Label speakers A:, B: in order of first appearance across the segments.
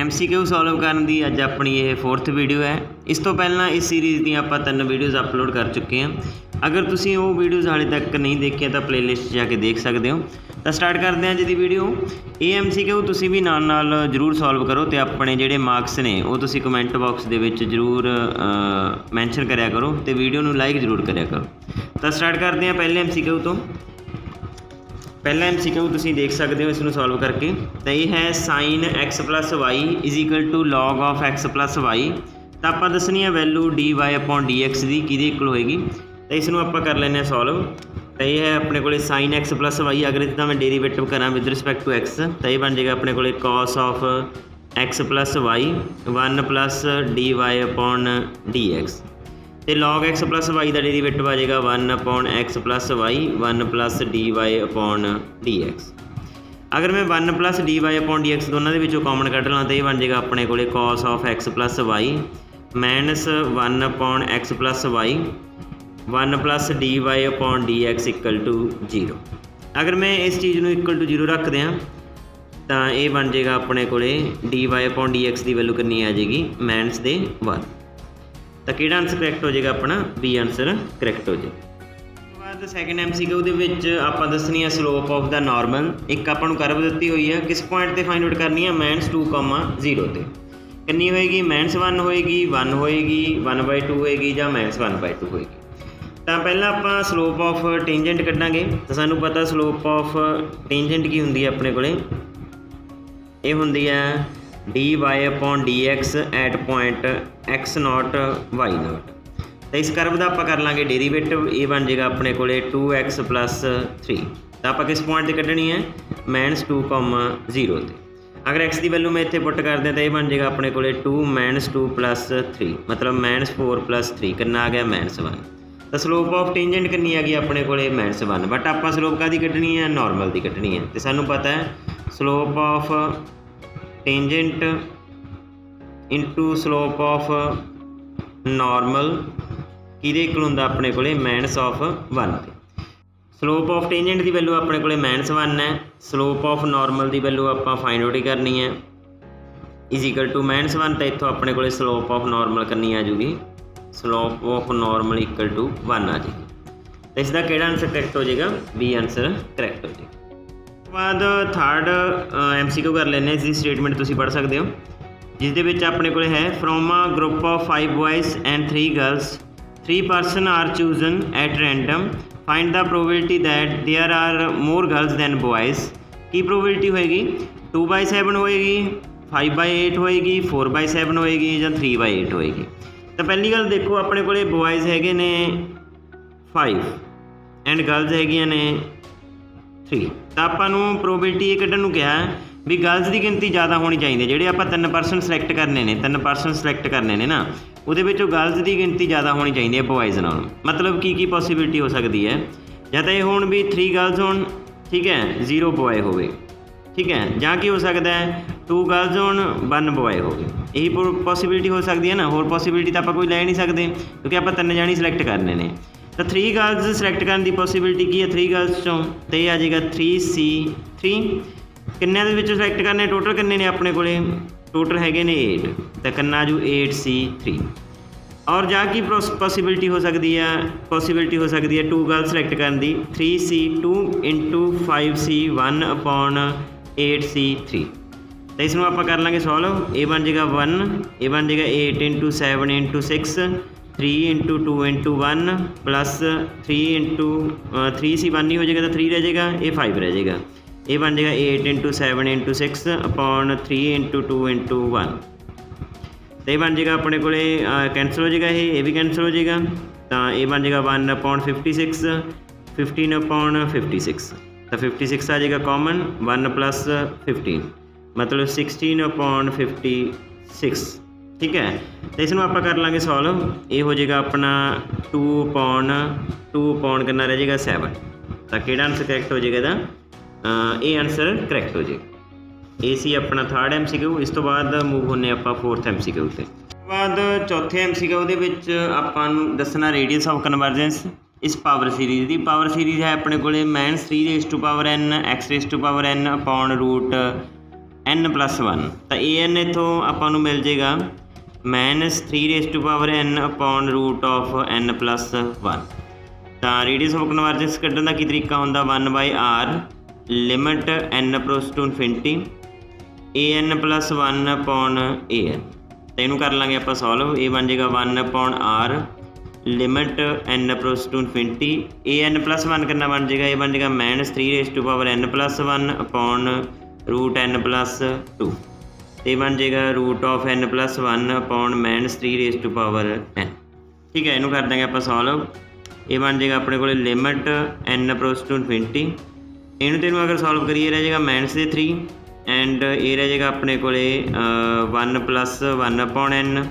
A: MCQ solve करन दी अज अपनी ये 4th video है। इस तो पहला इस सीरीज़ दी आपां 3 वीडियोज़ अपलोड कर चुके हैं। अगर तुसीं वो वीडियोज़ हाले तक नहीं देखिया तो प्लेलिस्ट जाके देख सकते हो। तो स्टार्ट करते हैं जी वीडियो। ये MCQ तुसीं भी नाल जरूर सॉल्व करो तो अपने जिहड़े मार्क्स ने वो तुसीं कमेंट बॉक्स दे विच जरूर मैंशन करिया करो तो वीडियो नूं लाइक जरूर करिया करो। तो स्टार्ट करते हैं पहले MCQ तो। पहला MCQ तुसीं देख सकते हो इसनूं सॉल्व करके। तो ये है sine x plus y is equal to log of x plus y. तो आप दसनी है वैल्यू dy/dx की किहदे इक्वल होएगी। तो इसनूं आपां कर लैंदे हां सॉल्व। तो ये है अपने को साइन x प्लस वाई। अगर इसका मैं डेरीवेटिव करा विद रिस्पैक्ट टू x तो ये बन जाएगा अपने को cos of x plus y 1 plus dy/dx। तो लॉग x प्लस वाई का डेरीवेटिव आ जाएगा 1/x plus y 1 plus dy/dx। अगर मैं 1 प्लस dy/dx दोनों के विचों कॉमन कढ़ ला तो ये बन जाएगा अपने को cos of x plus y minus 1/x plus y 1 plus dy/dx equal to 0। अगर मैं इस चीज़ को इक्वल टू 0 रख दें तो ये बन जाएगा अपने को dy/dx की वैल्यू कितनी आ जाएगी माइनस दे 1। तो किहड़ा आंसर करैक्ट हो जाएगा अपना बी आंसर करैक्ट हो जाएगा। उसके बाद सैकेंड MCQ दे विच आपां दसनी है स्लोप ऑफ द नॉर्मल। एक आपां नूं कर्व दित्ती हुई है, किस पॉइंट ते फाइंड आउट करनी है -2,0 ते कितनी होएगी -1 होएगी 1 होएगी 1/2 होएगी जां -1/2 होएगी। तो पहला आपां स्लोप ऑफ टेंजेंट कड्डांगे। तो सानूं पता स्लोप ऑफ टेंजेंट की हुंदी है अपने कोले, ये हुंदी है dy/dx eight point x0 y0। तो इस कर्व का आप कर लाँगे डेरीवेटिव, ये बन जाएगा अपने को 2x प्लस 3। तो आप किस पॉइंट से कढ़नी है -2,0 ते। अगर x की वैल्यू मैं इतने पुट कर दें तो ये बन जाएगा अपने को 2 प्लस 3 मतलब -4 प्लस 3 कितना आ गया -1। तो स्लोप ऑफ टेंजेंट कितनी आ गई अपने को -1। बट आप स्लोप का कढ़नी है नॉर्मल की कढ़नी है। तो सानू पता है slope of tangent into slope of normal किहदे इक्वल हुंदा अपने को -1 ते। स्लोप ऑफ टेंजेंट की वैल्यू अपने को -1 है। स्लोप ऑफ नॉर्मल की वैल्यू आप फाइंड आउट ही करनी है इज इक्वल टू -1। तो इतों अपने को स्लोप ऑफ नॉर्मल करनी आ जूगी slope of normal equal to 1 आ जाएगी। तो इसका किहड़ा आंसर करैक्ट हो जाएगा बी आंसर करैक्ट हो जाएगा। बाद थर्ड MCQ कर लेने इसकी स्टेटमेंट तुसीं पढ़ सकते हो, जिस अपने को है from a group of 5 boys and 3 girls 3 person are chosen at random find the probability that there are more girls than boys. की प्रोबेबिलिटी होएगी 2/7 होएगी 5/8 होएगी 4/7 होएगी या 3/8 होएगी। तो पहली गल देखो अपने को बॉयज़ हैगे ने 5 एंड गर्ल्स हैगियां ने 3। तो आपां प्रोबेबिलिटी ये कढ़न कहा भी गर्ल्स की गिनती ज़्यादा होनी चाहिए। जोड़े आप 3 पर्सन सिलेक्ट करने ने 3 पर्सन सिलेक्ट करने ने ना वो गर्ल्स की गिनती ज़्यादा होनी चाहिए बॉयज़ नाल। मतलब की पॉसिबिलिटी हो सकती है या तो ये होण भी 3 गर्ल्स होण ठीक है 0 बॉय होवे ठीक है, ਜਾਂ की हो सकता है 2 गर्ल्स होण 1 बॉय होवे। यही पॉसिबिलिटी हो सकती है ना। होर पॉसिबिलिटी तो आप कोई लै नहीं सकते क्योंकि आप 3 जाने सिलेक्ट करने ने। तो 3 गर्ल्स सिलेक्ट करने की पॉसिबिलिटी की है 3 गर्ल्स चों तो ये आ जाएगा 3C3। किन्ने सिलेक्ट करने टोटल किन्ने ने अपने को टोटल है 8 तो किन्ना आजू 8C3। और जा की पॉसिबिलिटी हो सकती है 2 गर्ल्स सिलेक्ट करने की 3C2 इंटू 5C1/8C3। तो इसमें आप कर लेंगे सॉल्व। ये बन जाएगा 1 ये बन जाएगा 8 into 7 into 6 3 into 2 into 1 plus 3 into 3C1 ही हो जाएगा तो 3 रह जाएगा ये 5 रह जाएगा। ये बन जाएगा 8 इंटू 7 इंटू 6/3 इंटू 2 इंटू 1। तो ये बन जाएगा अपने को कैंसल हो जाएगा ये भी कैंसल हो जाएगा। तो ये बन जाएगा 1/56 15/56। तो 56 आ जाएगा कॉमन 1 प्लस 15 मतलब 16/56 ठीक है। तो इसमें आप कर लेंगे सॉल्व। ये हो जाएगा अपना 2/2 कितना रह जाएगा 7। तो किहड़ा आंसर करैक्ट हो जाएगा ये आंसर करैक्ट हो जाएगा। ये सी अपना थर्ड MCQ। इस तो बाद मूव होने आप 4th MCQ ते। बाद चौथे MCQ दे विच आपां नूं दसना रेडियस ऑफ कन्वर्जेंस इस पावर सीरीज़ की। पावर सीरीज़ है अपने को -3n x⁴n √2 n+1 ਤਾਂ an ਇੱਥੋਂ ਆਪਾਂ ਨੂੰ ਮਿਲ ਜਾਏਗਾ -3⁻n/√n+1। ਤਾਂ ਰੇਡੀਅਸ ਆਫ ਕਨਵਰਜੈਂਸ ਕੱਢਣ ਦਾ ਕੀ ਤਰੀਕਾ ਹੁੰਦਾ 1/r limit n approach to infinity an+1/an। ਤਾਂ ਇਹਨੂੰ ਕਰ ਲਾਂਗੇ ਆਪਾਂ ਸੋਲਵ। ਇਹ ਬਣ ਜਾਏਗਾ 1/r limit n approach to infinity an+1 ਕਰਨਾ ਬਣ ਜਾਏਗਾ, ਇਹ ਬਣ ਜਾਏਗਾ -3n+1/√n+2 ਤੇ ਬਣ ਜਾਏਗਾ √n+1/-3n। ਠੀਕ ਹੈ, ਇਹਨੂੰ ਕਰ ਦਾਂਗੇ ਆਪਾਂ ਸੋਲਵ। ਇਹ ਬਣ ਜਾਏਗਾ ਆਪਣੇ ਕੋਲ limit n approach to infinity, ਇਹਨੂੰ ਤੇ ਇਹਨੂੰ ਅਗਰ ਸੋਲਵ ਕਰੀਏ ਰਹਿ ਜਾਏਗਾ -3 ਐਂਡ ਇਹ ਰਹਿ ਜਾਏਗਾ ਆਪਣੇ ਕੋਲ 1+1/n/1+2/n।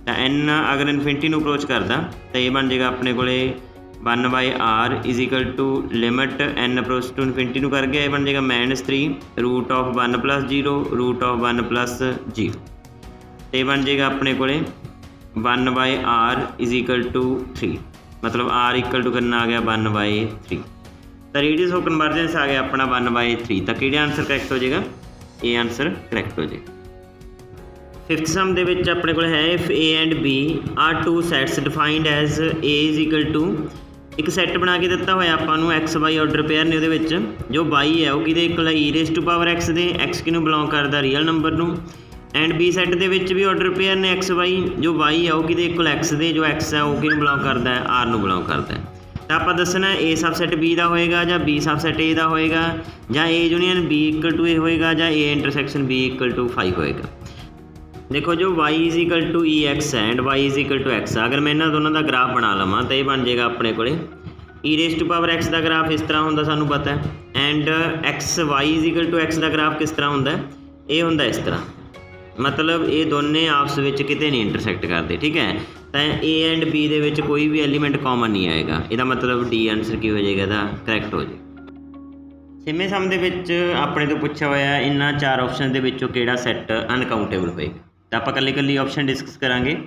A: ਤਾਂ n ਅਗਰ ਇਨਫਿਨਿਟੀ ਨੂੰ ਅਪਰੋਚ ਕਰਦਾ ਤਾਂ ਇਹ ਬਣ ਜਾਏਗਾ ਆਪਣੇ ਕੋਲ 1/r limit n approach to infinity ਨੂੰ ਕਰ ਗਿਆ, ਇਹ ਬਣ ਜਾਏਗਾ -3 √1+0 ਤੇ ਬਣ ਜਾਏਗਾ ਆਪਣੇ ਕੋਲ 1/r 3, ਮਤਲਬ r ਇਕੁਅਲ ਕਰਨਾ ਆ ਗਿਆ 1/3। ਤਾਂ ਰੇਡੀਅਸ ਆਫ ਕਨਵਰਜੈਂਸ ਆ ਗਿਆ ਆਪਣਾ 1/3। ਤਾਂ ਕਿਹੜਾ ਆਨਸਰ ਕਰੈਕਟ ਹੋ ਜਾਏਗਾ? ਇਹ ਆਨਸਰ ਕਰੈਕਟ ਹੋ ਜਾਏਗਾ। 5th ਸਮ ਦੇ ਵਿੱਚ ਆਪਣੇ ਕੋਲ ਹੈ if a and b are two sets defined as a ਇੱਕ ਸੈੱਟ ਬਣਾ ਕੇ ਦਿੱਤਾ ਹੋਇਆ ਆਪਾਂ ਨੂੰ x y ਆਰਡਰ ਪੇਅਰ ਨੇ, ਉਹਦੇ ਵਿੱਚ ਜੋ y ਹੈ ਉਹ ਕਿਹਦੇ ਇਕੁਅਲ e⁻x ਦੇ, x ਕਿਹਨੂੰ ਬਿਲੋਂਗ ਕਰਦਾ ਰੀਅਲ ਨੰਬਰ ਨੂੰ, ਐਂਡ b ਸੈੱਟ ਦੇ ਵਿੱਚ ਵੀ ਆਰਡਰ ਪੇਅਰ ਨੇ x y, ਜੋ y ਹੈ ਉਹ ਕਿਹਦੇ ਇਕੁਅਲ x ਦੇ, ਜੋ x ਹੈ ਉਹ ਕਿਹਨੂੰ ਬਿਲੋਂਗ ਕਰਦਾ ਹੈ r ਨੂੰ ਬਿਲੋਂਗ ਕਰਦਾ ਹੈ। ਤਾਂ ਆਪਾਂ ਦੱਸਣਾ a ਸਬਸੈਟ b ਦਾ ਹੋਏਗਾ ਜਾਂ b ਸਬਸੈਟ a ਦਾ ਹੋਏਗਾ ਜਾਂ a union b equal to a ਹੋਏਗਾ ਜਾਂ a intersection b equal to 5 ਹੋਏਗਾ। ਦੇਖੋ ਜੋ y = ex ਹੈ ਐਂਡ y = x, ਅਗਰ ਮੈਂ ਇਹਨਾਂ ਦੋਨਾਂ ਦਾ ਗ੍ਰਾਫ ਬਣਾ ਲਵਾਂ ਤਾਂ ਇਹ ਬਣ ਜਾਏਗਾ ਆਪਣੇ ਕੋਲ e⁻x ਦਾ ਗ੍ਰਾਫ ਇਸ ਤਰ੍ਹਾਂ ਹੁੰਦਾ ਸਾਨੂੰ ਪਤਾ ਹੈ, and y = x the graph ਕਿਸ ਤਰ੍ਹਾਂ ਹੁੰਦਾ, ਇਹ ਹੁੰਦਾ ਇਸ ਤਰ੍ਹਾਂ, ਮਤਲਬ ਇਹ ਦੋਨੇ ਆਪਸ ਵਿੱਚ ਕਿਤੇ ਨਹੀਂ ਇੰਟਰਸੈਕਟ ਕਰਦੇ। ਠੀਕ ਹੈ, ਤਾਂ a ਐਂਡ b ਦੇ ਵਿੱਚ ਕੋਈ ਵੀ ਐਲੀਮੈਂਟ ਕਾਮਨ ਨਹੀਂ ਆਏਗਾ, ਇਹਦਾ ਮਤਲਬ ਡੀ ਆਨਸਰ ਕੀ ਹੋ ਜਾਏਗਾ, ਇਹਦਾ ਕਰੈਕਟ ਹੋ ਜਾਏਗਾ। 6ਵੇਂ ਸਮ ਦੇ ਵਿੱਚ ਆਪਣੇ ਤੋਂ ਪੁੱਛਿਆ ਹੋਇਆ ਇਹਨਾਂ 4 ਆਪਸ਼ਨ ਦੇ ਵਿੱਚੋਂ ਕਿਹੜਾ ਸੈੱਟ ਅਨਕਾਊਂਟੇਬਲ ਹੋਏਗਾ। ਤਾਂ ਆਪਾਂ ਇਕੱਲੀ ਇਕੱਲੀ ਆਪਸ਼ਨ ਡਿਸਕਸ ਕਰਾਂਗੇ।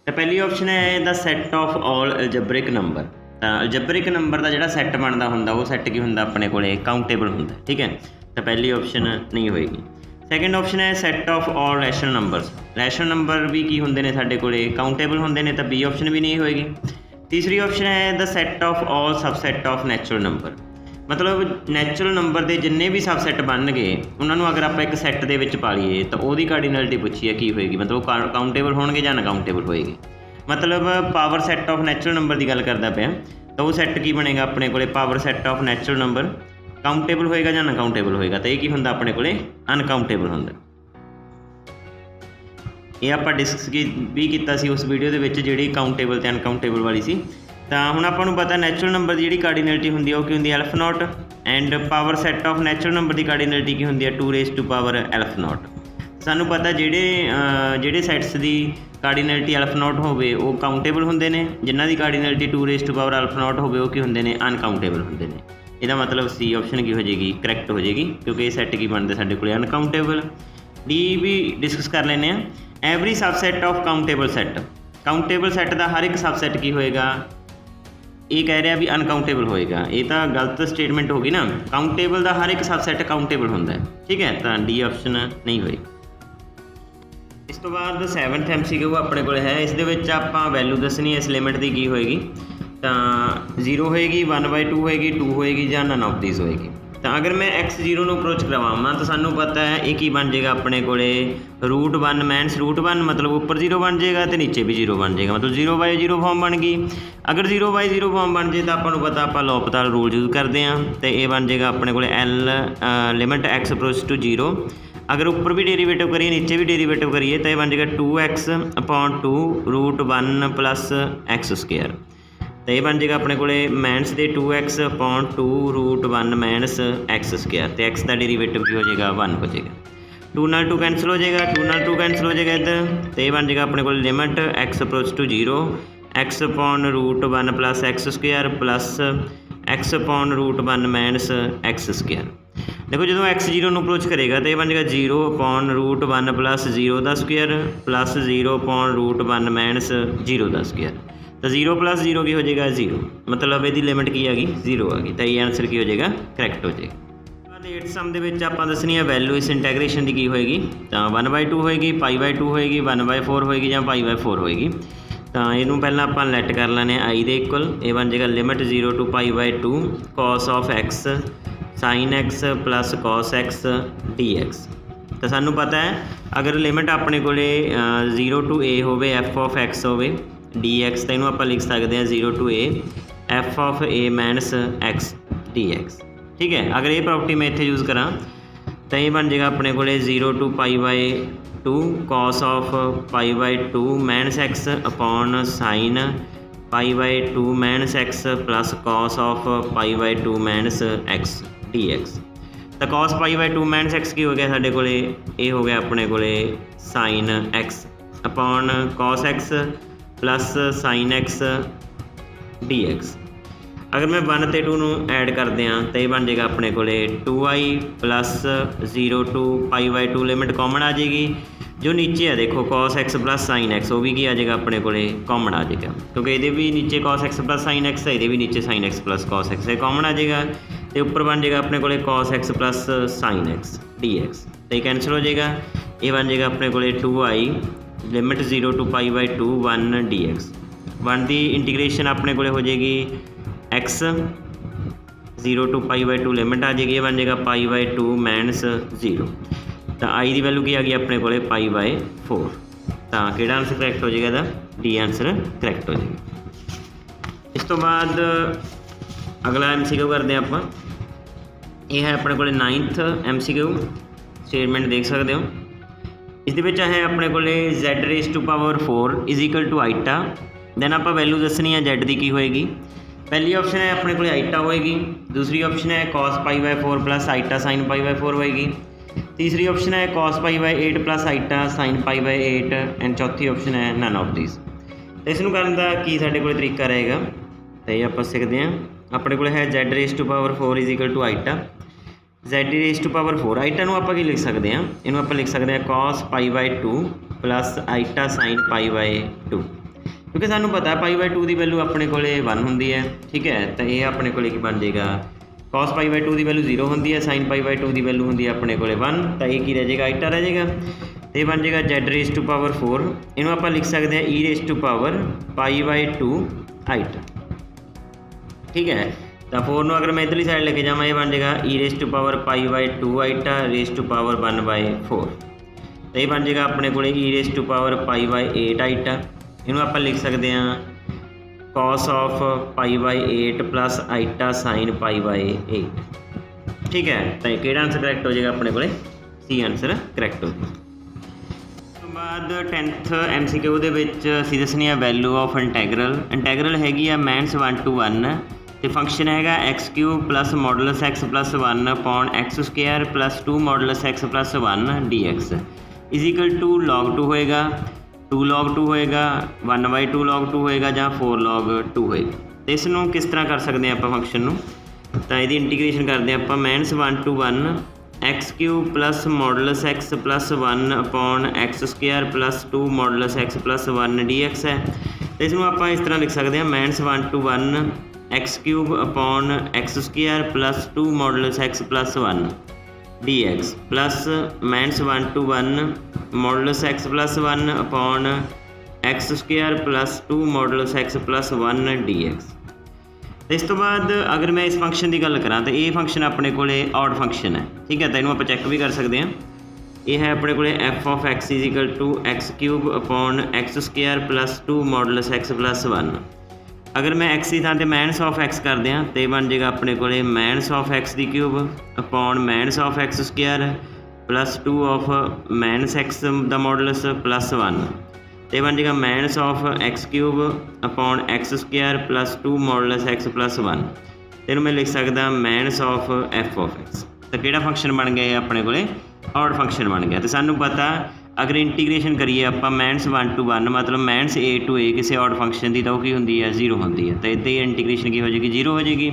A: ਤਾਂ ਪਹਿਲੀ ਆਪਸ਼ਨ ਹੈ ਦਾ ਸੈੱਟ ਆਫ ਆਲ ਅਲਜਬਰਿਕ ਨੰਬਰ। ਤਾਂ ਅਲਜਬਰਿਕ ਨੰਬਰ ਦਾ ਜਿਹੜਾ ਸੈੱਟ ਬਣਦਾ ਹੁੰਦਾ ਉਹ ਸੈੱਟ ਕੀ ਹੁੰਦਾ ਆਪਣੇ ਕੋਲੇ ਕਾਊਂਟੇਬਲ ਹੁੰਦਾ। ਠੀਕ ਹੈ, ਤਾਂ ਪਹਿਲੀ ਆਪਸ਼ਨ ਨਹੀਂ ਹੋਏਗੀ। ਸੈਕਿੰਡ ਆਪਸ਼ਨ ਹੈ set of all rational numbers. Rational number ਵੀ ਕੀ ਹੁੰਦੇ ਨੇ ਸਾਡੇ ਕੋਲੇ ਕਾਊਂਟੇਬਲ ਹੁੰਦੇ ਨੇ, ਤਾਂ ਬੀ ਆਪਸ਼ਨ ਵੀ ਨਹੀਂ ਹੋਏਗੀ। ਤੀਸਰੀ ਆਪਸ਼ਨ ਹੈ ਦਾ set of all subset of natural number, ਮਤਲਬ ਨੈਚੁਰਲ ਨੰਬਰ ਦੇ ਜਿੰਨੇ ਵੀ ਸਬਸੈਟ ਬਣ ਗਏ ਉਹਨਾਂ ਨੂੰ ਅਗਰ ਆਪਾਂ ਇੱਕ ਸੈੱਟ ਦੇ ਵਿੱਚ ਪਾ ਲਈਏ ਤਾਂ ਉਹਦੀ ਕਾਰਡੀਨੈਲਿਟੀ ਪੁੱਛੀ ਹੈ ਕੀ ਹੋਏਗੀ, ਮਤਲਬ ਕਾਊਂਟੇਬਲ ਹੋਣਗੇ ਜਾਂ ਅਨਕਾਊਂਟੇਬਲ ਹੋਏਗੀ। ਮਤਲਬ power set of natural number ਦੀ ਗੱਲ ਕਰਦਾ ਪਿਆ, ਤਾਂ ਉਹ ਸੈੱਟ ਕੀ ਬਣੇਗਾ ਆਪਣੇ ਕੋਲੇ power set of natural number countable ਹੋਏਗਾ ਜਾਂ ਅਨਕਾਊਂਟੇਬਲ ਹੋਏਗਾ, ਤਾਂ ਇਹ ਕੀ ਹੁੰਦਾ ਆਪਣੇ ਕੋਲੇ ਅਨਕਾਊਂਟੇਬਲ ਹੁੰਦਾ। ਇਹ ਆਪਾਂ ਡਿਸਕਸ ਵੀ ਕੀਤਾ ਸੀ ਉਸ ਵੀਡੀਓ ਦੇ ਵਿੱਚ ਜਿਹੜੀ ਕਾਊਂਟੇਬਲ ਅਤੇ ਅਨਕਾਊਂਟੇਬਲ ਵਾਲੀ ਸੀ। ਤਾਂ ਹੁਣ ਆਪਾਂ ਨੂੰ ਪਤਾ ਨੈਚੁਰਲ ਨੰਬਰ ਦੀ ਜਿਹੜੀ ਕਾਰਡੀਨੈਲਿਟੀ ਹੁੰਦੀ ਹੈ ਉਹ ਕੀ ਹੁੰਦੀ ਹੈ α0, and power set of natural number ਦੀ ਕਾਰਡੀਨੈਲਿਟੀ ਕੀ ਹੁੰਦੀ ਹੈ 2⁻α0। ਸਾਨੂੰ ਪਤਾ ਜਿਹੜੇ ਸੈਟਸ ਦੀ ਕਾਰਡੀਨੈਲਿਟੀ α0 ਹੋਵੇ ਉਹ ਕਾਊਂਟੇਬਲ ਹੁੰਦੇ ਨੇ, ਜਿਨ੍ਹਾਂ ਦੀ ਕਾਰਡੀਨੈਲਿਟੀ 2⁻α0 ਹੋਵੇ ਉਹ ਕੀ ਹੁੰਦੇ ਨੇ ਅਨਕਾਊਂਟੇਬਲ ਹੁੰਦੇ ਨੇ। ਇਹਦਾ ਮਤਲਬ ਸੀ ਆਪਸ਼ਨ ਕੀ ਹੋ ਜਾਏਗੀ ਕਰੈਕਟ ਹੋ ਜਾਏਗੀ, ਕਿਉਂਕਿ ਇਹ ਸੈੱਟ ਕੀ ਬਣਦੇ ਸਾਡੇ ਕੋਲ ਅਨਕਾਊਂਟੇਬਲ। ਡੀ ਵੀ ਡਿਸਕਸ ਕਰ ਲੈਂਦੇ ਹਾਂ। Every subset of countable set, countable set ਦਾ ਹਰ ਇੱਕ ਸਬਸੈਟ ਕੀ ਹੋਏਗਾ, ਇਹ ਕਹਿ ਰਿਹਾ ਵੀ ਅਨਕਾਊਂਟੇਬਲ ਹੋਏਗਾ। ਇਹ ਤਾਂ ਗਲਤ ਸਟੇਟਮੈਂਟ ਹੋ ਗਈ ਨਾ, ਕਾਊਂਟੇਬਲ ਦਾ ਹਰ ਇੱਕ ਸਬਸੈਟ ਕਾਊਂਟੇਬਲ ਹੁੰਦਾ ਹੈ। ਠੀਕ ਹੈ, ਤਾਂ ਡੀ ਆਪਸ਼ਨ ਨਹੀਂ ਹੋਏਗੀ। ਇਸ ਤੋਂ ਬਾਅਦ 7th MCQ ਆਪਣੇ ਕੋਲ ਹੈ, ਇਸ ਦੇ ਵਿੱਚ ਆਪਾਂ ਵੈਲਿਊ ਦੱਸਣੀ ਹੈ ਇਸ ਲਿਮਿਟ ਦੀ ਕੀ ਹੋਏਗੀ। ਤਾਂ 0 ਹੋਏਗੀ, 1/2 ਹੋਏਗੀ, 2 ਹੋਏਗੀ ਜਾਂ ਨਨ ਆਫ ਦੀਸ ਹੋਏਗੀ। ਤਾਂ ਅਗਰ ਮੈਂ x0 ਨੂੰ ਅਪਰੋਚ ਕਰਵਾਵਾਂ ਤਾਂ ਸਾਨੂੰ ਪਤਾ ਹੈ ਇਹ ਕੀ ਬਣ ਜਾਏਗਾ ਆਪਣੇ ਕੋਲੇ √1 ਮਾਈਨਸ √1, ਮਤਲਬ ਉੱਪਰ 0 ਬਣ ਜਾਏਗਾ ਅਤੇ ਨੀਚੇ ਵੀ 0 ਬਣ ਜਾਏਗਾ, ਮਤਲਬ 0/0 ਫਾਰਮ ਬਣ ਗਈ। ਅਗਰ 0/0 ਫਾਰਮ ਬਣ ਜੇ ਤਾਂ ਆਪਾਂ ਨੂੰ ਪਤਾ ਆਪਾਂ ਲੋਪਤਾਲ ਰੂਲ ਯੂਜ਼ ਕਰਦੇ ਹਾਂ, ਅਤੇ ਇਹ ਬਣ ਜਾਏਗਾ ਆਪਣੇ ਕੋਲ L limit x approach to 0। ਅਗਰ ਉੱਪਰ ਵੀ ਡੇਰੀਵੇਟਿਵ ਕਰੀਏ ਨੀਚੇ ਵੀ ਡੇਰੀਵੇਟਿਵ ਕਰੀਏ ਤਾਂ ਇਹ ਬਣ ਜਾਏਗਾ 2x/2 √1 + x²। ਤਾਂ ਇਹ ਬਣ ਜਾਏਗਾ ਆਪਣੇ ਕੋਲ ਮਾਈਨਸ ਦੇ 2x/2 √1 - x², ਅਤੇ x ਦਾ ਡੇਰੀਵੇਟਿਵ ਕੀ ਹੋ ਜਾਏਗਾ 1 ਹੋ ਜਾਏਗਾ। 2 ਨਾਲ 2 ਕੈਂਸਲ ਹੋ ਜਾਏਗਾ, 2 ਨਾਲ 2 ਕੈਂਸਲ ਹੋ ਜਾਏਗਾ ਇੱਧਰ, ਅਤੇ ਇਹ ਬਣ ਜਾਏਗਾ ਆਪਣੇ ਕੋਲ limit x approach to 0 x/√1 + x² x/√1 - x²। ਦੇਖੋ ਜਦੋਂ x0 ਨੂੰ ਅਪਰੋਚ ਕਰੇਗਾ ਤਾਂ ਇਹ ਬਣ ਜਾਏਗਾ 0/√1 + 0 ਦਾ ਸਕੁਅਰ ਪਲੱਸ 0/√1 - 0 ਦਾ ਸਕੁਅਰ। ਤਾਂ 0 + 0 ਕੀ ਹੋ ਜਾਏਗਾ 0, ਮਤਲਬ ਇਹਦੀ ਲਿਮਿਟ ਕੀ ਆ ਗਈ 0 ਆ ਗਈ। ਤਾਂ ਇਹ ਆਨਸਰ ਕੀ ਹੋ ਜਾਏਗਾ ਕਰੈਕਟ ਹੋ ਜਾਏਗਾ। 8th ਸਮ ਦੇ ਵਿੱਚ ਆਪਾਂ ਦੱਸਣੀ ਹੈ ਵੈਲਿਊ ਇਸ ਇੰਟੈਗਰੇਸ਼ਨ ਦੀ ਕੀ ਹੋਏਗੀ, ਤਾਂ 1/2 ਹੋਏਗੀ, π/2 ਹੋਏਗੀ, 1/4 ਹੋਏਗੀ ਜਾਂ π/4 ਹੋਏਗੀ। ਤਾਂ ਇਹਨੂੰ ਪਹਿਲਾਂ ਆਪਾਂ ਲੈਟ ਕਰ ਲੈਣੇ ਆ i ਦੇ ਇਕੁਅਲ। ਇਹ ਬਣ ਜਾਏਗਾ limit 0 to π/2 cos of x sin x plus cos x dx। ਤਾਂ ਸਾਨੂੰ ਪਤਾ ਹੈ ਅਗਰ ਲਿਮਿਟ ਆਪਣੇ ਕੋਲੇ 0 to a ਹੋਵੇ f of x ਹੋਵੇ dx, ਤਾਂ ਇਹਨੂੰ ਆਪਾਂ ਲਿਖ ਸਕਦੇ ਹਾਂ 0 to a f of a minus x dx। ठीक है, अगर ये प्रॉपर्टी मैं इत्थे यूज़ करा तो ये बन जाएगा अपने को 0 to π/2 cos of π/2 minus x upon sin π/2 minus x plus cos of π/2 minus x dx। तो cos π/2 माइनस x की हो गया साढ़े को, ये हो गया अपने को sin x upon cos x plus sin x dx। अगर मैं 1 ਤੇ 2 ਨੂੰ ਐਡ ਕਰਦੇ ਹਾਂ ਤਾਂ ਇਹ ਬਣ ਜਾਏਗਾ ਆਪਣੇ ਕੋਲੇ 2i plus 0 to π/2 limit common आ जाएगी। जो नीचे है देखो cos x plus sin x, वो भी की आ जाएगा अपने को कॉमन आ जाएगा, क्योंकि ये भी नीचे cos x plus sin x है, ये भी नीचे sin x plus cos x है, कॉमन आ जाएगा। तो ऊपर बन जाएगा अपने को cos x plus sin x dx, तो ये कैंसिल हो जाएगा। ये बन जाएगा अपने को 2i लिमिट 0 to π/2 1 dx। 1 की इंटीग्रेशन अपने को हो जाएगी x 0 to π/2 लिमिट आ जाएगी, ये बन जाएगा π/2 माइनस 0। तो i की वैल्यू की आ गई अपने को π/4। तो किहड़ा आंसर करैक्ट हो जाएगा, डी आंसर करैक्ट हो जाएगा। इस तो बाद अगला MCQ करते हैं आप। ये है अपने को 9th MCQ स्टेटमेंट देख सकते हो। इस है अपने को z⁴ is equal to iota. Then आप वैल्यू दसनी है z की की होएगी। पहली ऑप्शन है अपने को आइटा होएगी, दूसरी ऑप्शन है cos π/4 प्लस आइटा sin π/4 होएगी, तीसरी ऑप्शन है cos π/8 plus iota sin π/8 and चौथी ऑप्शन है नन ऑफ दिस। तो इसनूं करन दा की साडे कोल तरीका रहेगा, तो ये आपां सिखदे हां। अपने कोल है z⁴ is equal to iota. z⁴ iota नूं आपां की लिख सकते हैं, इहनूं आपां लिख सकते हैं cos π/2 प्लस आइटा sin π/2, क्योंकि सानू पता है π/2 की वैल्यू अपने को 1 होंगी है। ठीक है, तो ये अपने को बन जाएगा cos π/2 की वैल्यू 0 होंगी है, sin π/2 की वैल्यू होंगी है अपने को 1, तो ये की रह जाएगा आइटा रह जाएगा। तो ये बन जाएगा z⁴ इनू आप लिख सकते हैं e⁻π/2 आइटा। ठीक है, तो 4 नूं अगर मैं इधरली साइड लेके जावां, ये बन जाएगा e⁻π/2 आइटा ⁻1/4। तो ये बन जाएगा अपने को e⁻π/8 आइटा। इनू आप लिख सकते हैं cos of π/8 plus iota sin π/8। ठीक है, तो कि आंसर करैक्ट हो जाएगा अपने को सी आंसर करैक्ट हो जाएगा। उस तो बाद 10th MCQ दे विच असीं दसनी है वैल्यू ऑफ इंटैगरल। इंटैगरल हैगी है -1 to 1 तो फंक्शन हैगा x³ plus modulus x plus 1 upon x² plus 2 modulus x plus 1 dx is equal to log 2 होएगा, 2 log 2 होएगा, 1/2 log 2 होएगा ਜਾਂ 4 log 2 होएगा। तो इसनों किस तरह कर सकते हैं आप फंक्शन में, तो यदि इंटीग्रेशन करते हैं आप -1 to 1 x³ plus modulus x plus 1 upon x² plus 2 modulus x plus 1 dx है। तो इसनों आप इस तरह लिख सकते हैं -1 to 1 x³ upon x² plus 2 modulus x plus 1 dx plus -1 to 1 modulus x plus 1 upon x² plus 2 modulus x plus 1 dx। इस तो बाद अगर मैं इस फंक्शन की गल करा तो ये फंक्शन अपने को ऑड फंक्शन है। ठीक है, तो इनू आप चैक भी कर सकते हैं। ये है अपने को f of x is equal to x³ upon x² plus 2 modulus x plus 1। अगर मैं x की थां ते माइनस ऑफ x कर दियाँ तो बन जाएगा अपने को minus of x³ upon minus of x² plus 2 of minus x the modulus plus 1। तो बन जाएगा minus of x³ upon x² plus 2 modulus x plus 1। तो मैं लिख सकता minus of f of x। तो किहड़ा फंक्शन बन गया अपने को ऑड फंक्शन बन गया। तो सानू पता अगर इंटीग्रेशन करिए आप -1 to 1 मतलब -a to a किसी ऑड फंक्शन की, तो वो की होंगी है 0 होंगी है। तो इतने इंटीग्रेशन की हो जाएगी 0 हो जाएगी।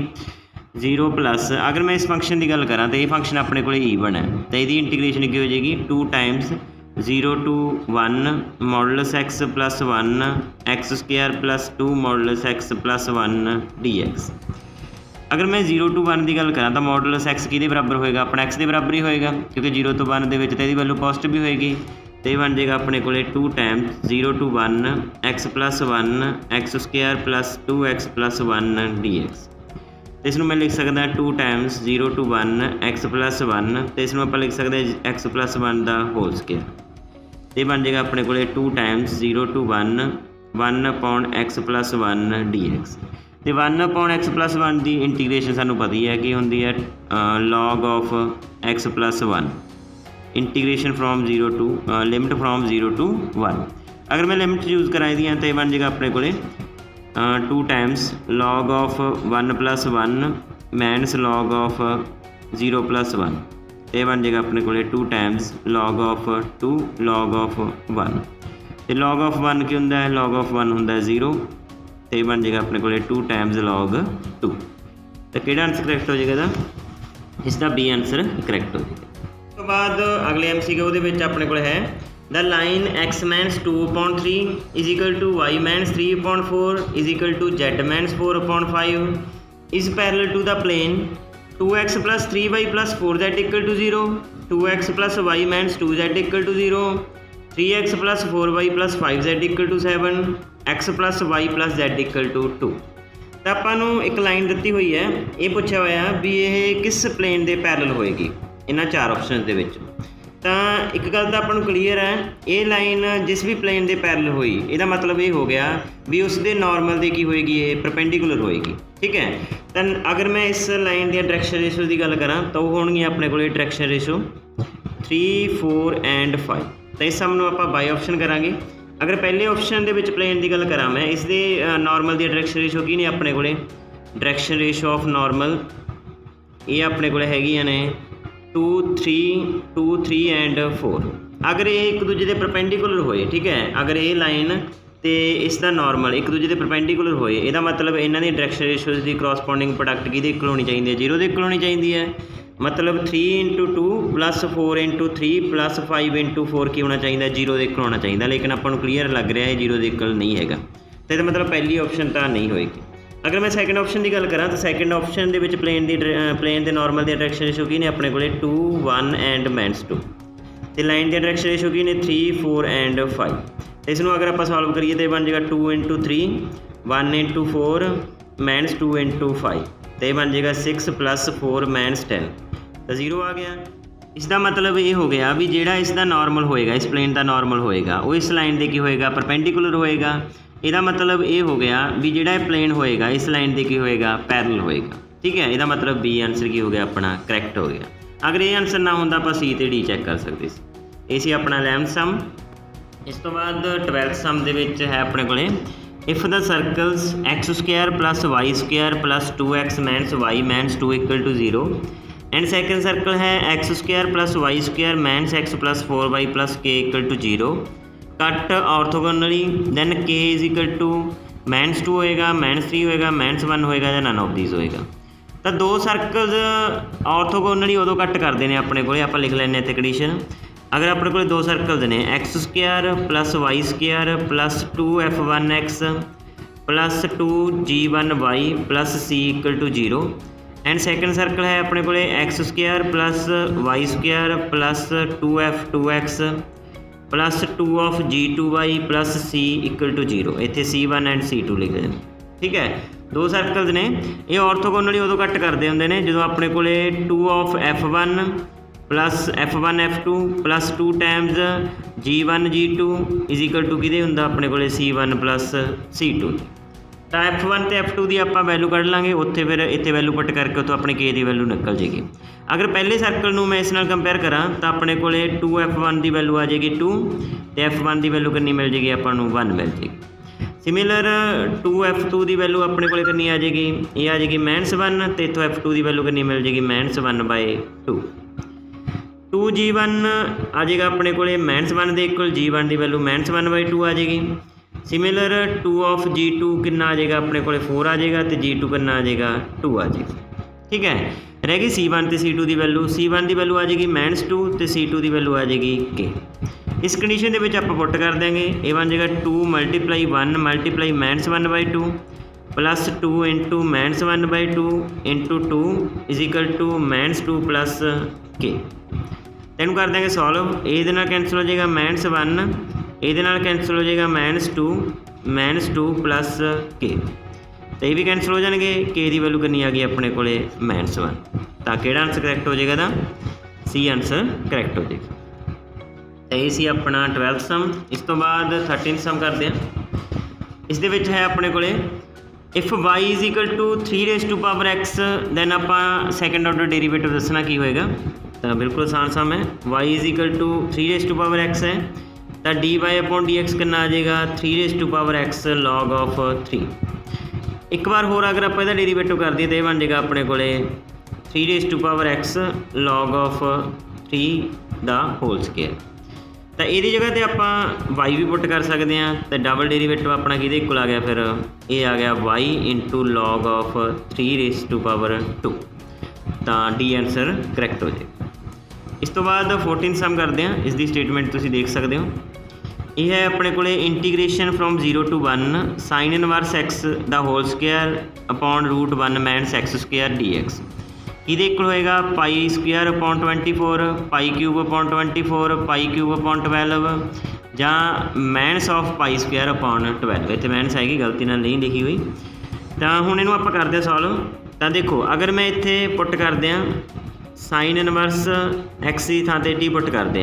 A: 0 प्लस अगर मैं इस फंक्शन की गल करा तो ये फंक्शन अपने को ईवन है, तो यदि इंटीग्रेशन की हो जाएगी 2 times 0 to 1 modulus x plus 1 x² plus 2 modulus x plus 1 dx। अगर मैं 0 to 1 की गल करा तो मॉडुलस एक्स किहदे बराबर होएगा, अपना एक्स के बराबर ही होएगा, क्योंकि 0 to 1 दे विच तां इहदी वैल्यू पॉजिटिव भी होएगी। तो ये बन जाएगा अपने को 2 times 0 to 1 x plus 1 x square plus 2x plus 1 dx। तो इसनूं मैं लिख सकदा 2 टाइम्स 0 to 1 एक्स प्लस 1, तो इसनूं आपां लिख सकते एक्स प्लस 1 दा होल स्क्वायर। तो ये बन जाएगा अपने को 2 times 0 to 1 upon x plus 1 dx। तो 1 अपॉन एक्स प्लस 1 की इंटीग्रेशन सानूं पता ही है कि होंदी है log of x plus 1, integration from 0 to limit from 0 to 1। अगर मैं लिमिट यूज़ कराई दी तो ये बन जाएगा अपने को 2 times log of 1 plus 1 minus log of 0 plus 1। तो ये बन जाएगा अपने को 2 times log of 2 log of 1। तो लॉग ऑफ 1 की होंदा है, लॉग ऑफ 1 होंदा है 0। तो ये बन जाएगा अपने को 2 टाइम्स लॉग 2। तो किहड़ा आंसर करैक्ट हो जाएगा, इसका बी आंसर करैक्ट हो जाएगा। तो बाद अगले MCQ दे विच अपने को है the line x minus 2/3 is equal to y minus 3/4 is equal to z minus 4/5 is parallel to the plane 2x plus 3y plus 4z equal to 0, 2x plus y minus 2z equal to 0, 3x plus 4y plus 5z equal to 7, x plus y plus z equal to 2। तो आपां नूं एक line दित्ती हुई है, ये पूछा होया भी ये किस प्लेन दे पैरेलल होएगी इन्हां 4 ऑप्शन दे विच। तां एक गल तां आपां नूं क्लीयर है, ये लाइन जिस भी प्लेन दे पैरेलल होई इहदा मतलब ये हो गया भी उस दे नॉर्मल दे की होएगी, ये परपेंडिकुलर होएगी। ठीक है, तां अगर मैं इस लाइन दी डायरैक्शन रेशो की गल करां तो वो होणगी अपने कोल डायरैक्शन रेशो 3, 4 एंड 5। तो इस सम नूं आपां बाई ऑप्शन करांगे। अगर पहले ऑप्शन दे विच प्लेन की गल करा मैं, इस दे नॉर्मल दी डायरैक्शन रेशो की ने अपने कोले डायरैक्शन रेशो ऑफ नॉर्मल ये अपने कोले हैगियां ने 2, 3 एंड 4। अगर ये एक दूजे के परपेंडिकुलर होए, ठीक है, अगर ये लाइन तो इसका नॉर्मल एक दूजे के परपेंडिकुलर होए, इसका मतलब इन्हों की डायरैक्शन रेशोज की क्रॉसपोंडिंग प्रोडक्ट कि होनी चाहिए, 0 के होनी चाहिए। मतलब 3 × 2 प्लस 4 × 3 प्लस 5 × 4 की होना चाहिए, 0 के होना चाहिए। लेकिन आपको क्लीयर लग रहा है 0 के नहीं है, तो मतलब पहली ऑप्शन तो नहीं होएगी। अगर मैं सैकेंड ऑप्शन की गल करा तो सैकेंड ऑप्शन के प्लेन के नॉर्मल की डायरैक्शन रेशो की ने अपने को 2, 1 एंड -2। तो लाइन की डायरैक्शन रेशो की ने 3, 4 एंड 5। तो इसनों अगर आप सॉल्व करिए तो बन जाएगा 2 × 3 1 × 4 -2 × 5। तो बन जाएगा 6 + 4 -10, तो 0 आ गया। इसका मतलब ये हो गया भी जोड़ा इसका नॉर्मल होएगा, इस प्लेन का नॉर्मल होएगा वो इस लाइन के की होएगा, परपेंडिकुलर होएगा। इसका मतलब ये हो गया भी जोड़ा प्लेन होएगा इस लाइन के की होएगा, पैरेलल होएगा। ठीक है, इसका मतलब बी आंसर की हो गया अपना करैक्ट हो गया। अगर ये आंसर ना होंदा आप सी ते डी चैक कर सकते सी। ये सी अपना 11th सम। इस तो बाद 12th सम दे विच है अपने कोले if the circles x² + y² + 2x - y - 2 = 0 and second circle है x² + y² - x + 4y + k = 0 cut orthogonally then k = -2 होएगा, -3 होएगा, -1 होएगा या नन ऑफ दीज होएगा। तो दो सर्कल्स ऑर्थोगोनली उदों कट करते हैं अपने को, आप लिख लें इतने कंडीशन। अगर अपने को दो सर्कल्स ने x² + y² + 2f1x + 2g1y + c = 0 and second circle है अपने को x² + y² + 2f2x + 2g2y + c = 0। इतने c1 एंड c2 लिख दें। ठीक है, दो सर्कल्स ने ये ऑर्थोगोनली उदों कट करते होंगे ने जो अपने को 2f1 + f1 f2 + 2 times g1 g2 = किहदे हुंदा अपने को c1 + c2। तो f1 तो f2 की आप वैल्यू कढ़ लाँगे, उत्थे फिर इतने वैल्यू पुट करके उतों अपने k की वैल्यू निकल जाएगी। अगर पहले सर्कल में मैं इस नाल कंपेयर करा तो अपने को 2f1 की वैल्यू आ जाएगी 2 तो f1 की वैल्यू कितनी मिल जाएगी, आपको 1 मिल जाएगी। सिमिलर 2f2 की वैल्यू अपने को कितनी आ जाएगी, ये आ जाएगी -1 तो इतों f2 की वैल्यू कितनी मिल जाएगी -1/2। 2g1 आ जाएगा अपने को -1 के इक्वल, g1 की वैल्यू -1/2 आ जाएगी। सिमिलर 2 ऑफ g2 कितना आ जाएगा अपने को 4 आ जाएगा तो g2 कितना आ जाएगा 2 आ जाएगा। ठीक है, रह गई c1 तो c2 की वैल्यू, c1 की वैल्यू आ जाएगी -2 तो c2 की वैल्यू आ जाएगी k। इस कंडीशन के आप पुट कर देंगे, ये बन जाएगा 2 × 1 × -1/2 plus 2 into -1/2 into 2 is equal to -2 plus k. तैनूं कर देंगे सॉल्व, ये कैंसल हो जाएगा -1, ये कैंसल हो जाएगा -2 प्लस के, तो ये भी कैंसल हो जाएंगे। के की वैल्यू कितनी आ गई अपने को -1, तो किहड़ा आंसर करैक्ट हो जाएगा? सी आंसर करैक्ट हो जाएगा। तो ये सी अपना 12th सम। इस तो बाद 13th सम करते हैं। इस दे विच है अपने को if y is equal to 3x then आप सैकेंड ऑर्डर डेरीवेटिव दसना की होएगा। तो बिल्कुल आसान सम है। y is equal to 3x है, तो dy/dx कितना आ जाएगा? 3x log of 3। एक बार होर अगर आप डेरीवेटिव कर दिए तो यह बन जाएगा अपने को 3x log of 3 the whole square. तो ये जगह पर आप y भी पुट कर सकते हैं, तो डबल डेरीवेटिव अपना कि इक्वल आ गया, फिर ये आ गया y इंटू लॉग ऑफ 3/2, तो डी आंसर करैक्ट हो जाएगा। इस तो बाद 14 सम करते हैं। इसकी स्टेटमेंट तुसीं देख सकते हो। यह है अपने को integration from 0 to 1 sine inverse x the whole square upon √1 minus x² dx। ये इक्वल होएगा π² अपॉन 24, π³ अपॉन 24, π³ अपॉन 12 ਜਾਂ माइनस ऑफ π² अपॉन 12। इतने माइनस हैगी, गलती नाल नहीं लिखी हुई। तो हुण इहनूं आपां करदे सॉल्व। तो देखो अगर मैं इत्थे पुट करदे साइन इनवर्स x की थां ते t पुट करदे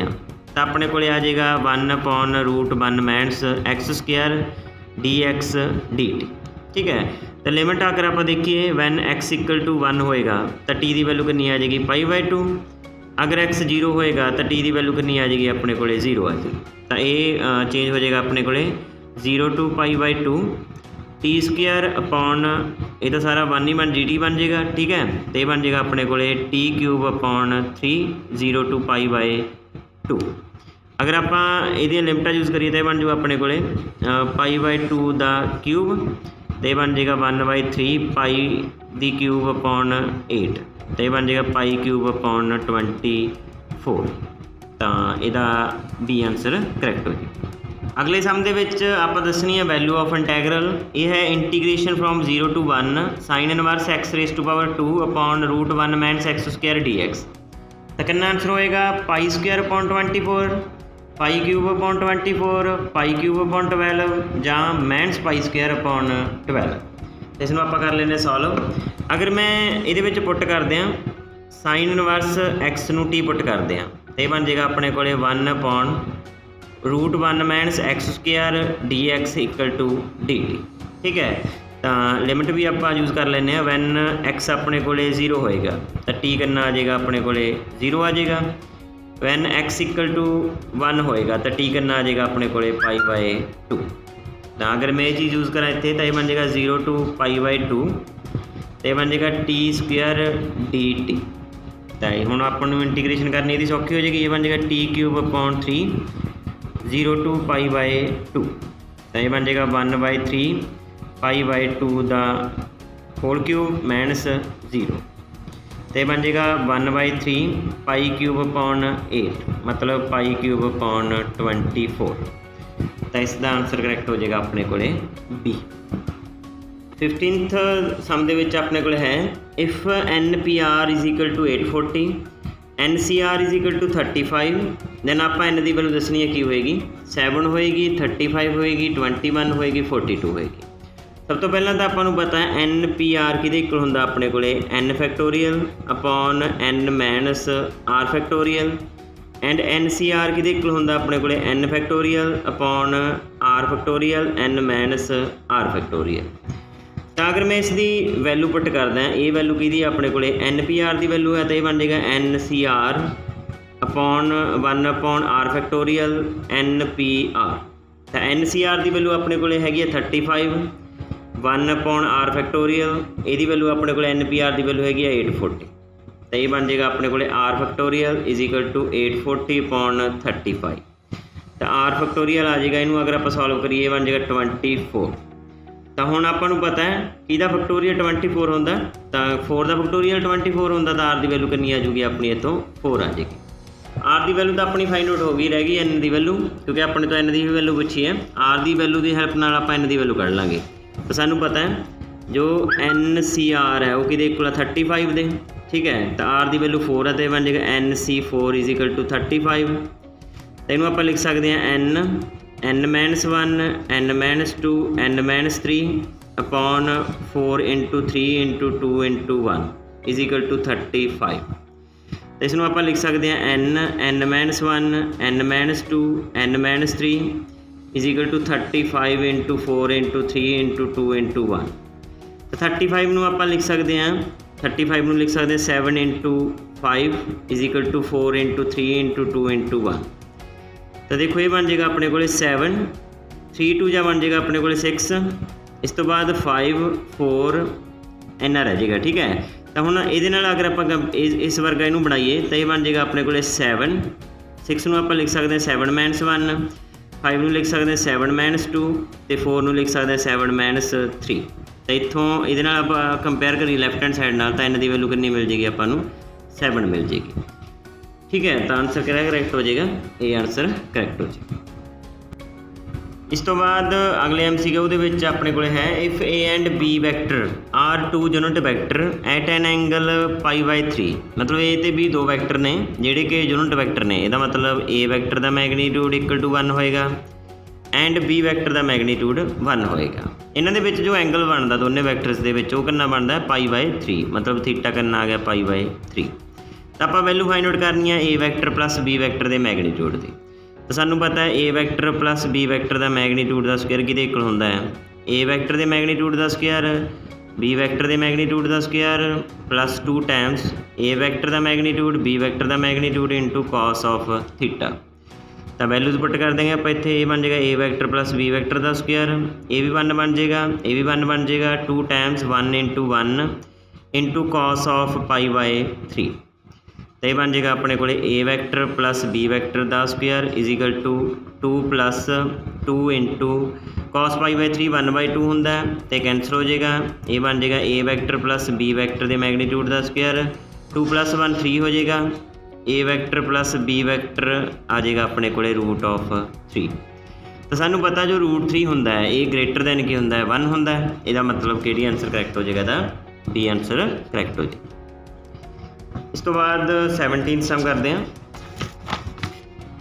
A: तो अपने को आ जाएगा 1/√1 माइनस x² dx dt। ठीक है, तो लिमिट आकर आप देखिए वैन x इक्वल टू 1 होएगा तो t की वैल्यू कितनी आ जाएगी? π/2। अगर x 0 होएगा तो t की वैल्यू कितनी आ जाएगी? अपने को 0 आ जाएगी। तो ये चेंज हो जाएगा अपने को 0 to π/2 t² अपॉन ये तो सारा 1 ही बन dt बन जाएगा। ठीक है, तो ये बन जाएगा अपने को t³ अपॉन 3 0 to π/2। अगर आप ये लिमिटा यूज़ करिए तो बन जाएगा अपने को π/2 द क्यूब, तो ये बन जाएगा 1/3 π³ अपॉन 8, तो ये बन जाएगा π³ अपॉन 24। तो यदा डी आंसर करैक्ट हो जाएगा। अगले सम दे विच आप दसनी है वैल्यू ऑफ इंटैगरल। ये है integration from 0 to 1 sine inverse x⁻² upon √1 minus x² dx। तो कितना आंसर होएगा? π² अपॉन 24, π³ अपॉन 24, π³ अपॉन 12 ਜਾਂ माइनस π² अपॉन 12। तो इसमें आप कर लेने सॉल्व। अगर मैं ये पुट करते हैं साइन इनवर्स x नूं t पुट करते हैं तो यह बन जाएगा अपने को 1/√1 minus x² dx equal to dt। ठीक है, तो लिमिट भी आप यूज़ कर लेने वैन x अपने को 0 होएगा तो t कितना आ जाएगा? अपने को 0 आ जाएगा। वैन x इक्वल टू 1 होएगा तो t कितना आ जाएगा? अपने को π/2। तो अगर मैं ये चीज़ यूज़ करा इतने तो यह बन जाएगा 0 to π/2, तो यह बन जाएगा t² dt। तो हुण अपन इंटीग्रेशन करनी यदि सौखी हो जाएगी, ये बन जाएगा t³ अपॉन 3 0 to π/2, तो ये बन जाएगा 1/3 π/2 द होल क्यूब माइनस 0, तो ये बन जाएगा 1/3 π³ अपॉन 8 मतलब π³ अपॉन 24। तो इसका आंसर करैक्ट हो जाएगा अपने को बी। 15th सम दे विच अपने को है if NPR is equal to 840 NCR is equal to 35 then आप एन की वैल्यू दसनी है की होएगी? 7 होएगी, 35 होएगी, 21 होएगी, 42 होएगी। सब तो पहला तो आपको पता है NPR कि इक्वल होंदा अपने को n factorial upon n minus r factorial and NCR कि इक्वल होंदा अपने को n factorial upon r factorial n minus r factorial. तो अगर मैं इसकी वैल्यू पुट करदा ये वैल्यू कि अपने को NPR की वैल्यू है तो यह बन जाएगा NCR upon 1 upon r factorial NPR। तो NCR की वैल्यू अपने को हैगी 35, 1 अपॉन r फैक्टोरियल यदी वैल्यू अपने को NPR की वैल्यू हैगी 840, तो ये बन जाएगा अपने को r factorial is equal to 840 upon 35। तो r फैक्टोरियल आ जाएगा, इनू अगर आप सॉल्व करिए बन जाएगा 24। तो हुण आपां नूं पता है कि फैक्टोरियल 24 होंदा, तो 4 का फैक्टोरियल 24 होंदा, तो r की वैल्यू कितनी आ जाएगी अपनी इतों 4 आ जाएगी। r की वैल्यू तो अपनी फाइंड आउट हो गई, रह गई n की वैल्यू, क्योंकि अपने तो n की भी वैल्यू पूछी है। r की वैल्यू की हैल्प नाल आप n की वैल्यू कढ़ लांगे। तो सानू पता है जो NCR है वो कि इक्वल 35 दे, ठीक है। तो R की वैल्यू 4 है तो बन जाएगा NC4 इज इक्वल टू 35। तो इनू आप लिख सकते हैं n-1 n-2 n-3 upon 4 × 3 × 2 × 1 is equal to 35। तो इसनों आप लिख सकते हैं n-1 n-2 n-3 is equal to 35 × 4 × 3 × 2 × 1। तो 35 नूं आप लिख सकते हैं 35 नूं लिख सकते हैं 7 × 5 इज इक्वल टू 4 × 3 × 2 × 1। तो देखो ये बन जाएगा अपने को 7 3 2 जा बन जाएगा अपने को 6, इस तो बाद 5 4 इन्ना रह जाएगा, ठीक है। तो हुण ये अगर आप इस वर्गा इनू बनाइए तो ये बन जाएगा अपने को 7 6 नूं आप लिख सकते हैं 7-1 5 नूं लिख सकते हैं 7-2 तो 4 नूं लिख सकते हैं 7-3। तो इत्थों ये आप कंपेयर करिए लैफ्ट हैंड साइड नाल तो इन्हां दी वैल्यू कितनी मिल जाएगी आपां नूं 7 मिल जाएगी, ठीक है। तो आंसर क्या करैक्ट हो जाएगा, ये आंसर करैक्ट हो जाएगा। इस तो बाद अगले MCQ दे विच अपने कोल है if A and B vector are 2 unit vector at an angle π/3, मतलब A ते B 2 वैक्टर ने जिहड़े कि यूनिट वैक्टर ने, इसदा मतलब A वैक्टर का मैगनीट्यूड इक्वल टू 1 होएगा एंड B वैक्टर का मैगनीट्यूड 1 होएगा। इन्हां दे विच जो एंगल बनदा दोनों वैक्टर्स दे विच वो कितना बनदा है π/3, मतलब थीटा कितना आ गया π/3। तो आप वैल्यू फाइंड आउट करनी है A vector plus B vector के मैगनीट्यूड की। तो सानू पता है A vector plus B vector का मैगनीट्यूड का स्क्वायर किहदे इक्वल होंदा है, A वैक्टर के मैगनीट्यूड का स्क्वायर B वैक्टर के मैगनीट्यूड का square plus 2 times A vector का मैगनीट्यूड B वैक्टर का magnitude into cos of theta. तो वैल्यूज पुट कर देंगे आप इत्थे, ये बन जाएगा A vector plus B vector का स्क्वायर, ये भी 1 बन जाएगा, ये भी 1 बन जाएगा, 2 टाइम्स 1 × 1 इंटू कॉस ऑफ π/3। तो ये बन जाएगा अपने को A vector plus B vector का square is equal to 2 + 2 into cos π/3 1/2 होंदा है तो कैंसल हो जाएगा। ये बन जाएगा A vector plus B vector के मैगनीट्यूड का स्क्वायर 2 + 1 3 हो जाएगा, A vector plus B vector आ जाएगा अपने को √3। तो सानू पता जो √3 होंदा है ये ग्रेटर दैन की होंदा है 1 होंदा है, इसका मतलब कि आंसर करैक्ट हो जाएगा, तो B आंसर करैक्ट हो जाएगा। इस तो बाद 17 सम करते हैं।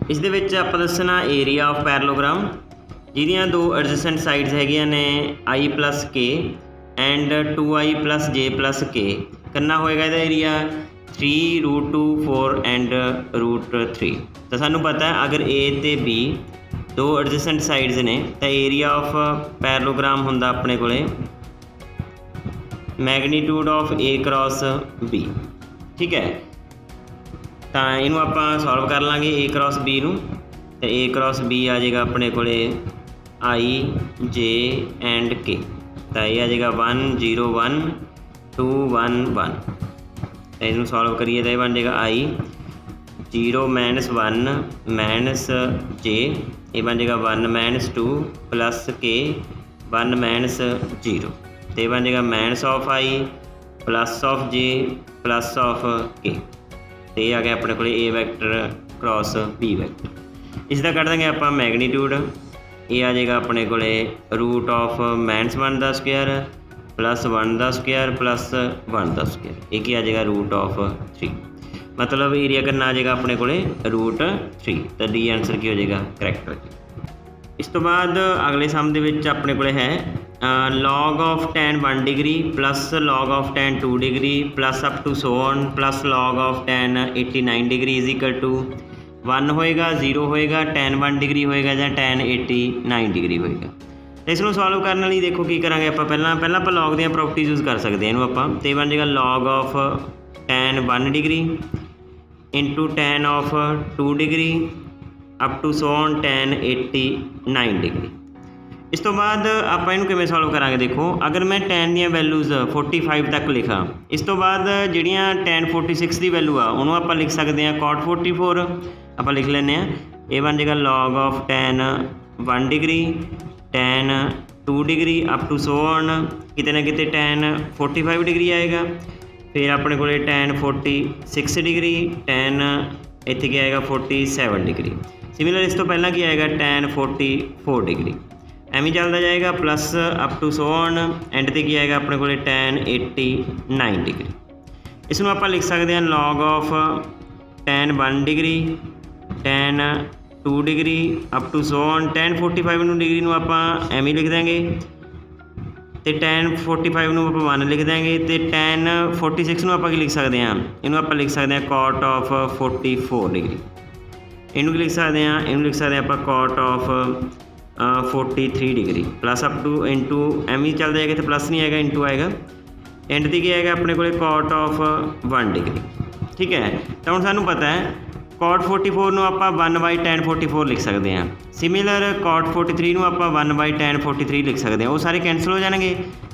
A: इस दे विच आपां दसना एरिया ऑफ पैरेललोग्राम जिहदियां 2 एडजेसेंट साइड्स हैगियां ने I + K and 2I + J + K। कितना होएगा इहदा एरिया 3 √2 4 एंड √3। तो सानू पता है अगर A ते B 2 एडजेसेंट साइड्स ने तो एरिया ऑफ पैरेललोग्राम होंदा अपने कोले magnitude of A cross B, ठीक है। तो इनू आप सॉल्व कर लाँगे A क्रॉस B नू, तो A क्रॉस B आ जाएगा अपने को I J एंड K। तो ये आ जाएगा 1 0 1 2 1 1। तो इनू सॉल्व करिए तो ये बन जाएगा I 0 - 1 - J, ये बन जाएगा 1 - 2 प्लस K 1 - 0। तो ये बन जाएगा minus of I plus of J plus of K। तो ये आ गया अपने को A vector cross B vector. इसका कट देंगे आप मैगनीट्यूड, ये आ जाएगा अपने को √(-1) का स्क्वायर प्लस 1 का स्क्वायर प्लस 1 का स्क्वायर, ये की आ जाएगा √3। मतलब एरिया करना आ जाएगा अपने को √3। तो D आंसर की हो जाएगा करैक्ट हो जाएगा। इस तो बाद अगले सम के अपने को है log of tan 1 degree plus log of tan 2 degree plus up to so on plus log of tan 89 degree is equal to 1 होएगा 0 होएगा tan 1 डिग्री होएगा या tan 89 डिग्री होएगा। तो इसको सॉल्व करने लिए देखो की करांगे आप पहला आप log दी प्रॉपर्टीज यूज़ कर सकते हैं आप, तो बन जाएगा log of tan 1 degree into tan of 2 degree up to so on tan 89 degree. इस तो बाद आप इनू किवें सॉल्व करांगे, देखो अगर मैं tan दी वैल्यूज़ 45 तक लिखा, इस तो बाद जिहड़ियां tan 46 की वैल्यू आ उन्होंने आप लिख सकते हैं cot 44 आप लिख लें। ये बन जाएगा log of tan 1 degree tan 2 degree up to so on किते ना किते tan 45 डिग्री आएगा, फिर अपने को tan 46 डिग्री tan इत्थे क्या आएगा 47 डिग्री। सिमिलर इस तो पहला की आएगा tan 44 डिग्री। ਐਵੇਂ ਚੱਲਦਾ ਜਾਏਗਾ plus up to so on and ਤੇ ਕੀ ਆਏਗਾ ਆਪਣੇ ਕੋਲੇ tan 89 डिग्री। ਇਸ ਨੂੰ ਆਪਾਂ ਲਿਖ ਸਕਦੇ ਹਾਂ log of tan 1 degree tan 2 degree up to so on tan 45 ਨੂੰ डिग्री ਨੂੰ ਆਪਾਂ ਐਵੇਂ ਲਿਖ ਦਾਂਗੇ ਤੇ tan 45 ਨੂੰ ਆਪਾਂ 1 ਲਿਖ ਦਾਂਗੇ ਤੇ tan 46 ਨੂੰ ਆਪਾਂ ਕੀ ਲਿਖ ਸਕਦੇ ਹਾਂ, ਇਹਨੂੰ ਆਪਾਂ ਲਿਖ ਸਕਦੇ ਹਾਂ cot of 44 डिग्री। ਇਹਨੂੰ ਕੀ ਲਿਖ ਸਕਦੇ ਹਾਂ, ਇਹਨੂੰ ਲਿਖ ਸਕਦੇ ਹਾਂ ਆਪਾਂ cot of 43 degree plus up to into एम ही चल जाएगा तो प्लस नहीं आएगा इंटू आएगा एंड ते क्या आएगा अपने को cot of 1 डिग्री। ठीक है तो हम सानू पता है cot 44 ਨੂੰ ਆਪਾਂ 1/tan 44 ਲਿਖ ਸਕਦੇ ਹਾਂ। ਸਿਮਿਲਰ cot 43 ਨੂੰ ਆਪਾਂ 1/tan 43 ਲਿਖ ਸਕਦੇ ਹਾਂ। ਉਹ ਸਾਰੇ ਕੈਂਸਲ ਹੋ ਜਾਣਗੇ।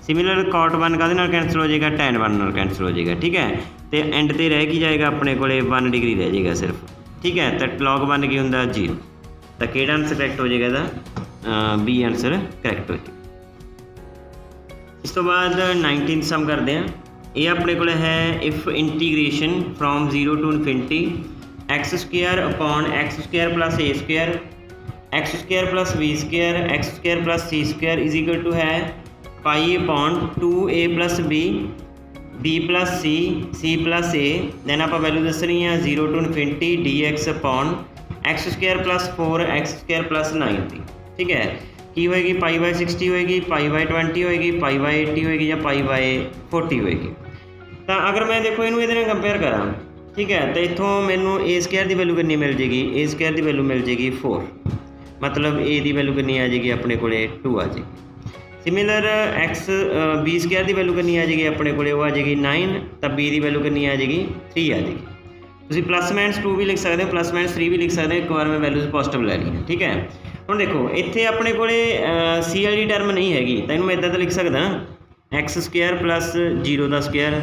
A: ਸਿਮਿਲਰ cot 1 ਕਾਹਦੇ ਨਾਲ ਕੈਂਸਲ ਹੋ ਜਾਏਗਾ, tan 1 ਨਾਲ ਕੈਂਸਲ ਹੋ ਜਾਏਗਾ। ਠੀਕ ਹੈ ਤੇ ਐਂਡ ਤੇ ਰਹਿ ਕੀ ਜਾਏਗਾ ਆਪਣੇ ਕੋਲੇ 1 डिग्री ਰਹਿ ਜਾਏਗਾ ਸਿਰਫ। ਠੀਕ ਹੈ ਤਾਂ log 1 ਕੀ ਹੁੰਦਾ 0। ਤਾਂ ਕਿਹੜਾ ਆਨਸਰ ਕਰੈਕਟ ਹੋ ਜਾਏਗਾ ਇਹਦਾ, बी आंसर करैक्ट हो जाए। इस तो बाद 19 सम करते हैं। ये अपने को है if integration from 0 to infinity x square upon x square plus a square x square plus b square x square plus c square is equal to है pi upon 2a plus b plus c plus a then आप value दसनी है 0 to infinity d x upon x square plus 4 x square plus 90। ठीक है की होएगी π/60 होएगी π/20 होएगी π/80 होएगी या π/40 होएगी। तो अगर मैं देखो इनू ये कंपेयर करा ठीक है तो इतों मैनू ए स्क्वायर की वैल्यू कितनी मिल जाएगी, ए स्क्वायर की वैल्यू मिल जाएगी 4 मतलब ए की वैल्यू कितनी आ जाएगी अपने को 2 आ जाएगी। सिमिलर एक्स बी स्क्वायर की वैल्यू कितनी आ जाएगी अपने को आ जाएगी 9 तो बी की वैल्यू कितनी आ जाएगी 3 आ जाएगी। तुम +-2 भी लिख सकते हो +-3 भी लिख सकते हो। एक बार मैं वैल्यूज पॉजिटिव लै ली है। ठीक है ਹੁਣ देखो ਇੱਥੇ ਆਪਣੇ ਕੋਲੇ ਸੀ ਵਾਲੀ ਟਰਮ नहीं हैगी तो ਇਹਨੂੰ मैं इदा तो लिख सकदा एक्स स्क्वायर प्लस 0 का स्क्वायर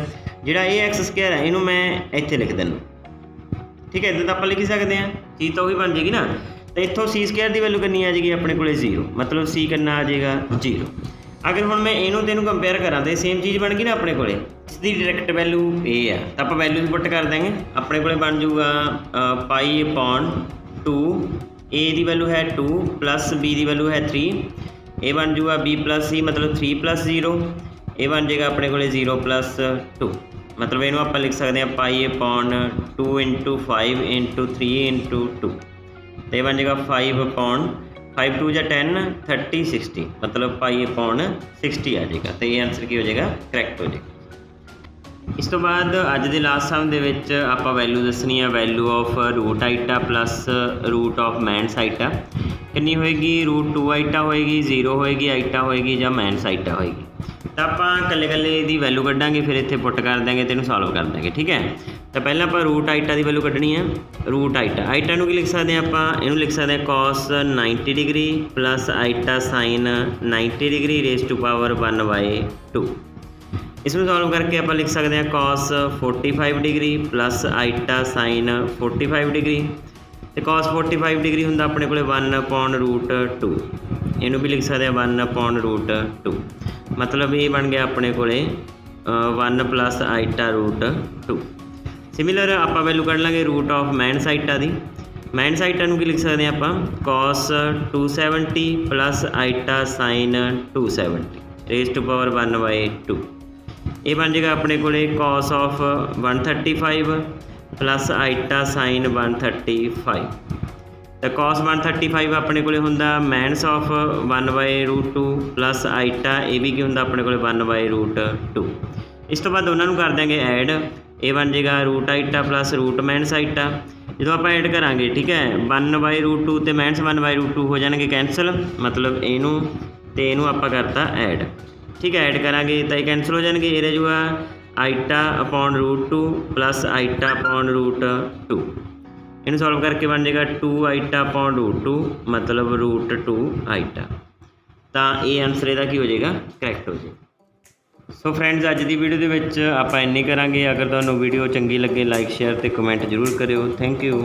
A: ਜਿਹੜਾ ਇਹ एक्स स्क्वायर है ਇਹਨੂੰ मैं ਇੱਥੇ ਲਿਖ ਦਿੰਦਾ। ठीक है इदा तो आप लिख सकते हैं चीज़ तो वही बन जाएगी ना। तो इतों सी स्क्वायर की वैल्यू कितनी आ जाएगी अपने को 0 मतलब सी कितना आ जाएगा 0। अगर हम मैं इनू तेनू कंपेयर करा तो सेम चीज़ बन गई ना अपने को इसकी डायरैक्ट वैल्यू ए है तो आप वैल्यूज पुट कर देंगे अपने को बन जाऊगा π/2 ए की वैल्यू है 2 प्लस बी की वैल्यू है 3 ए बन जाऊगा बी प्लस सी मतलब 3 + 0 ए बन जाएगा अपने को 0 + 2 मतलब इनू आप लिख सकते हैं π/2 × 5 × 3 × 2 तो यह बन जाएगा 5/5 2 या 10 30 60 मतलब π/60 आ जाएगा। तो ये आंसर की हो जाएगा करैक्ट हो जाएगा। इस तो बाद अज के लास्ट सम के आप वैल्यू दसनी है value of root iota plus root of minus iota कितनी होएगी √2 आइटा होएगी 0 होएगी आइटा होएगी या मैनस आइटा होएगी। तो आप कल्ले कल्ले की वैल्यू कढ़ांगे फिर इतने पुट कर देंगे तो सॉल्व कर देंगे। ठीक है तो पहले आप रूट आइटा की वैल्यू कढ़नी है। रूट आइटा नूं की लिख सकते हैं आप इनू लिख सकते हैं cos 90 degree plus iota sin 90 degree raise to power 1/2। इसमें सॉल्व करके आप लिख सकते हैं cos 45 degree plus iota sin 45 degree तो cos 45 डिग्री होंगे अपने को 1/√2 इनू भी लिख सकते हैं 1/√2 मतलब ये बन गया अपने को 1 प्लस आइटा √2। सिमिलर आप वैल्यू कढ़ लेंगे रूट ऑफ मैनस आइटा की। मैनस आइटा की लिख सकते हैं आप cos 270 plus iota sin 270 raise to power 1/2। ये बन जाएगा अपने को cos of 135 plus iota sin 135 तो cos 135 अपने को होंदा मैनस ऑफ 1/√2 प्लस आइटा ये भी की होंदा अपने को 1/√2। इस तो बाद दोनों कर देंगे ऐड ये बन जाएगा root iota plus root minus eta जो आप ऐड करांगे। ठीक है 1/√2 तो मैनस 1/√2 हो जाएंगे कैंसल मतलब इनू तो इनू आप करता ऐड। ठीक है ऐड करांगे तो ये कैंसल हो जाएंगे ये रह जाऊगा eta upon √2 plus eta upon √2 इन्हें सॉल्व करके बन जाएगा 2 आइटा अपॉन √2 मतलब √2 आइटा। तो ये आंसर इसका की हो जाएगा करैक्ट हो जाएगा। सो फ्रेंड्स अज की वीडियो के आप इन्नी करांगे। अगर तुहानूं वीडियो चंगी लगे लाइक शेयर तो कमेंट जरूर करियो। Thank you.